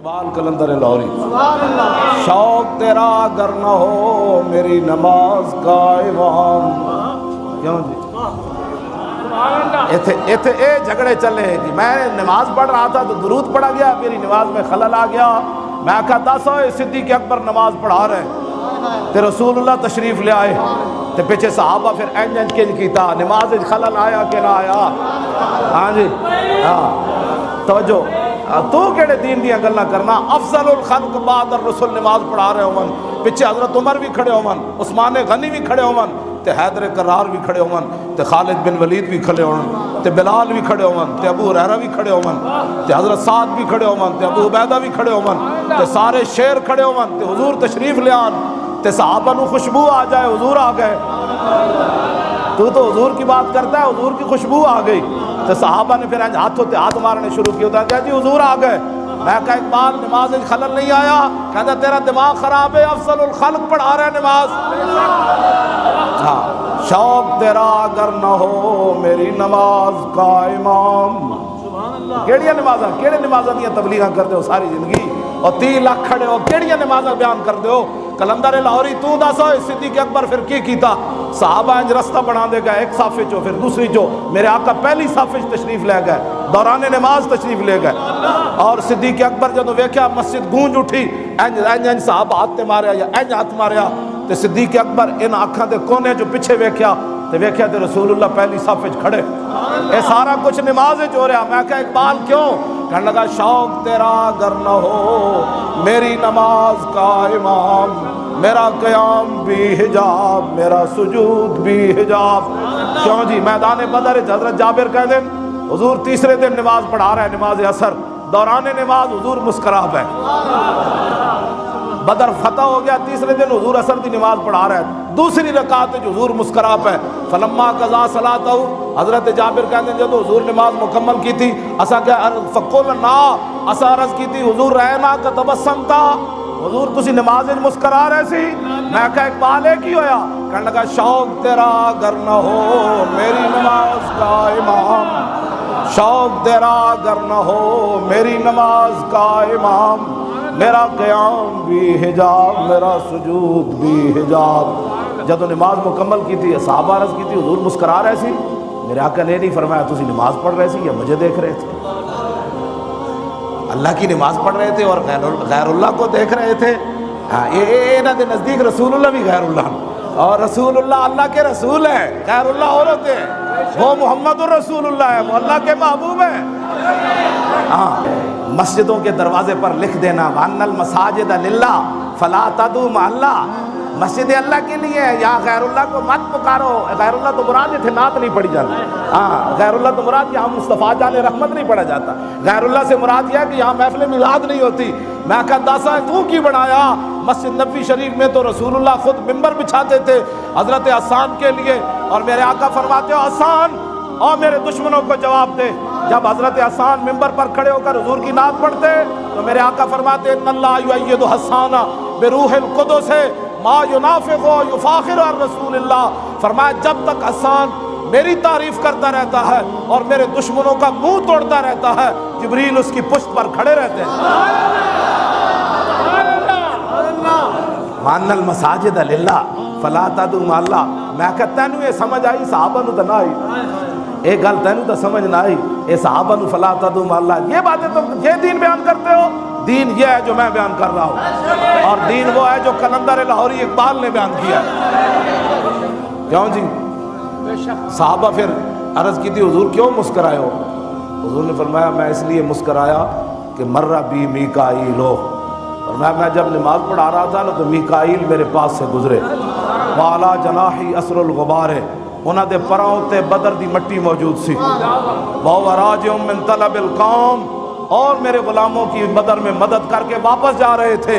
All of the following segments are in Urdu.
اقبال کلندر لاہوری، شوق تیرا اگر نہ ہو میری نماز کا امام. کیوں جی ایتھے اے جھگڑے چلے جی. میں نماز پڑھ رہا تھا تو درود پڑھا گیا، میری نماز میں خلل آ گیا. میں آخا دس ہوئے صدیق اکبر نماز پڑھا رہے تے رسول اللہ تشریف لے آئے تے پیچھے صحابہ پھر انج انج کنج کیتا، نماز خلل آیا کہ نہ آیا؟ ہاں جی ہاں توجہ. تو کہڑے دین دیا گلاں کرنا؟ افضل الخلق بعد الرسول نماز پڑھا رہے ہون، پیچھے حضرت عمر بھی کھڑے ہون، عثمان غنی بھی کھڑے ہون، تے حیدر کرار بھی کھڑے ہون، تے خالد بن ولید بھی کھڑے ہون، تے بلال بھی کھڑے ہون، تے ابو ہریرہ بھی کھڑے ہون، تے حضرت سعد بھی کھڑے ہون، تے ابو عبیدہ بھی کھڑے ہون، تے سارے شیر کھڑے ہون، تے حضور تشریف لے آن، تے صحابہ نو خوشبو آ جائے حضور آ گئے. تو حضور کی بات کرتا ہے، حضور کی خوشبو آ گئی. تو صحابہ نے پھر ہاتھوں تے ہاتھ مارنے شروع کیا. ہوتا ہے جی حضور آ گئے. میں کہا اقبال نماز خلل نہیں آیا؟ کہتا تیرا دماغ خراب ہے، افضل الخلق پڑھا رہا ہے نماز. ہاں شوق تیرا اگر نہ ہو میری نماز کا امام. کیڑیاں نمازاں کیڑے نمازاں دیاں تبلیغاں کرتے ہو ساری زندگی، اور 30 لاکھ کھڑے ہو کیڑیاں نمازاں بیان کرتے ہو؟ کلندر لاہوری تو دس ہوئے صدیق اکبر پھر کی کیتا؟ صحابہ انج رستہ بنا دے گئے، ایک صف چو پھر دوسری چو، میرے آقا پہلی صف تشریف لے گئے، دوران نماز تشریف لے گئے. اور صدیق اکبر جدو ویکھیا مسجد گونج اٹھی، انج انج انج صحابہ ہاتھ ماریا یا انج ہاتھ ماریا، تے صدیق اکبر ان آنکھاں دے کونے جو پیچھے ویکھیا تے رسول اللہ پہلی صف وچ کھڑے. اے سارا کچھ نماز وچ ہو رہا. میں کہا اقبال کیوں؟ کہنے لگا شوق تیرا اگر نہ ہو میری نماز کا امام، میرا قیام بھی حجاب، میرا سجود بھی حجاب. کیوں جی میدان بدر حضرت جابر کہہ دیں حضور تیسرے دن نماز پڑھا رہا ہے، نماز اثر، دوران نماز حضور مسکرا ہے. بدر فتح ہو گیا، تیسرے دن حضور اثر کی نماز پڑھا رہا ہے، دوسری رکعت جو حضور مسکرا ہے. فلما قضا صلاتہ، حضرت جابر کہتے ہیں جب حضور نماز مکمل کی تھی اسا کہ فقلنا اسا عرض کی تھی حضور رہنا کا تبسم تھا، حضور تسی نماز مسکرا رہے سی. میں کہا اقبال ہے کی ہویا؟ کہنے لگا شوق تیرا اگر نہ ہو میری نماز کا امام، شوق تیرا اگر نہ ہو میری نماز کا امام، میرا قیام بھی حجاب، میرا سجود بھی حجاب. جب نماز مکمل کی تھی صحابہ عرض کی تھی حضور مسکرا رہے سی. میرے آقا نے نہیں فرمایا تسی نماز پڑھ رہے سی یا مجھے دیکھ رہے تھے؟ اللہ کی نماز پڑھ رہے تھے اور غیر اللہ کو دیکھ رہے تھے. انہاں دے نزدیک رسول اللہ بھی غیر اللہ، اور رسول اللہ اللہ کے رسول ہے، غیر اللہ اور ہوتے ہیں. وہ محمد الرسول اللہ ہے، وہ اللہ کے محبوب ہے. ہاں مسجدوں کے دروازے پر لکھ دینا وَأَنَّ الْمَسَاجِدَ لِلَّهِ فَلَا تَدْعُوا مَعَ اللَّهِ، مسجد اللہ کے لیے ہے، یہاں غیر اللہ کو مت پکارو. غیر اللہ تو مراد یہ تھے نعت نہیں پڑھی جاتی. ہاں غیر اللہ تو مراد یہاں مصطفیٰ جان رحمت نہیں پڑھا جاتا. غیر اللہ سے مراد یہ ہے کہ یہاں محفل میلاد نہیں ہوتی. میں کہا داسا تو کی بنایا؟ مسجد نبوی شریف میں تو رسول اللہ خود ممبر بچھاتے تھے حضرت حسان کے لیے، اور میرے آقا فرماتے ہو حسان اور میرے دشمنوں کو جواب دے. جب حضرت حسان ممبر پر کھڑے ہو کر حضور کی نعت پڑھتے تو میرے آقا فرماتے ان اللہ یؤید حسان بروح القدس ما ینافق و یفاخر عن رسول اللہ. فرمایا جب تک حسان میری تعریف کرتا رہتا ہے اور میرے دشمنوں کا منہ توڑتا رہتا ہے، جبریل اس کی پشت پر کھڑے رہتے ہیں. وَأَنَّ الْمَسَاجِدَ لِلَّهِ فَلَا تَدْعُوا مَعَ اللَّهِ. میں کہتا تینوں یہ سمجھ آئی؟ صحابہ نو تو نہ آئی. ایک گل تینوں تو سمجھ نہ آئی، اے صحابہ نو فَلَا تَدْعُوا مَعَ اللَّهِ. یہ باتیں تم یہ دین بیان کرتے ہو؟ دین یہ ہے جو میں بیان کر رہا ہوں، اور دین وہ ہے جو کلندر لاہوری اقبال نے بیان کیا ہے. کیوں جی؟ صحابہ پھر عرض کی تھی حضور کیوں مسکرائے ہو؟ حضور نے فرمایا میں اس لیے مسکرایا کہ مرہ بی میکائیل ہو. اور میں جب نماز پڑھا رہا تھا نا تو میکائیل میرے پاس سے گزرے. والا جناحی اثر الغبار، انہاں دے پراؤں تے بدر دی مٹی موجود سی. وَهُوَ رَاجِعٌ مِّن طَلَبِ الْقَوْمِ، اور میرے غلاموں کی بدر میں مدد کر کے واپس جا رہے تھے.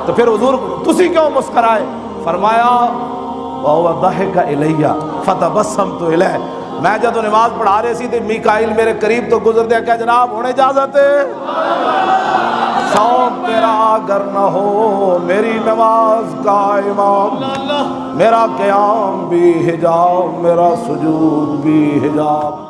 تو پھر حضور تسی کیوں مسکرائے؟ فرمایا وَهُوَ ضَحِكَ إِلَيَّ فَتَبَسَّمْتُ إِلَيْهِ. میں جب نماز پڑھا رہے سی تو میکائیل میرے قریب تو گزر دیا کہ جناب ہونے اجازت ہے. شوق تیرا اگر نہ ہو میری نماز کا امام، میرا قیام بھی حجاب، میرا سجود بھی حجاب.